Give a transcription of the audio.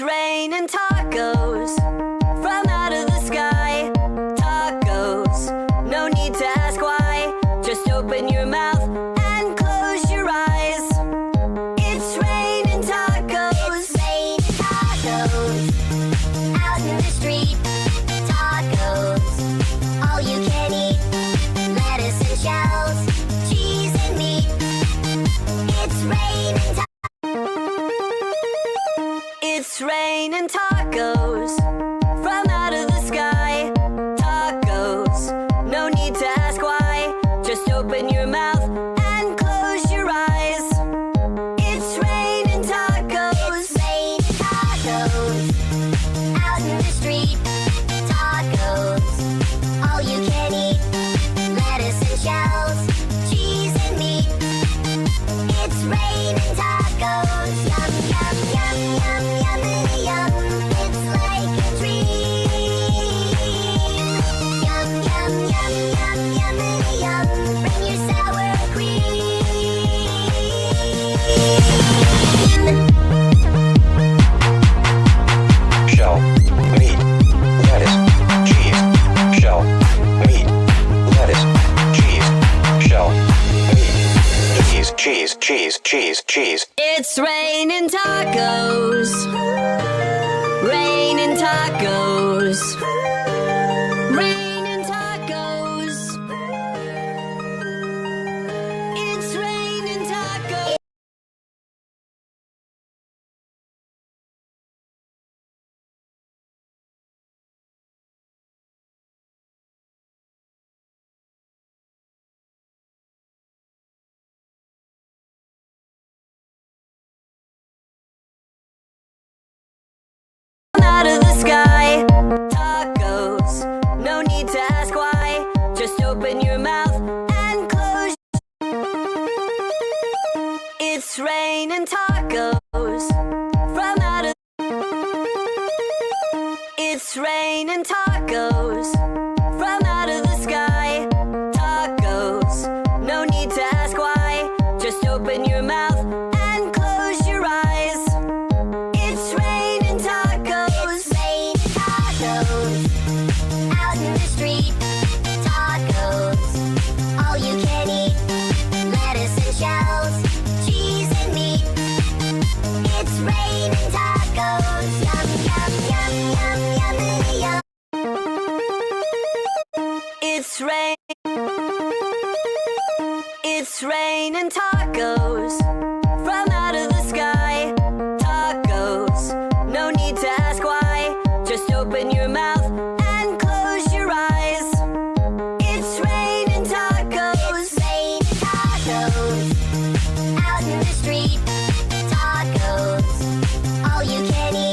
It's raining tacos from out of the sky. Tacos, no need to ask why. Just open your mouth and close your eyes. It's raining tacos. It's raining tacos out in the street. Tacos, all you can eat. Lettuce and shells, cheese and meat. It's raining tacos. It's raining tacos from out of the sky. Tacos, no need to ask why. Just open your mouth and close your eyes. It's raining tacos. It's raining tacos out in the street. Tacos, all you can eat. Lettuce and shells, cheese and meat. It's raining tacos. Yum, yum, yum, yum, yummity yum. It's like a dream. Yum, yum, yum, yum, yummity yum. Bring your sour cream. Shell, meat, lettuce, cheese. Shell, meat, lettuce, cheese. Shell, meat, cheese, cheese. It's raining tacos. Raining tacos. Raining tacos. It's raining tacos. Out of the sky. Tacos, no need to ask why. Just open your mouth and close. It's raining tacos from out of. It's raining tacos from out of the sky. Tacos, no need to ask why. Just open your mouth and close your eyes. It's raining tacos. It's raining tacos out in the street. Tacos, all you can eat. Lettuce and shells, cheese and meat. It's raining tacos. Yum, yum, yum, yum, yummity yum. It's raining tacos from out of the sky. Tacos, no need to ask why. Just open your mouth and close your eyes. It's raining tacos. It's raining tacos out in the street. Tacos, all you can eat.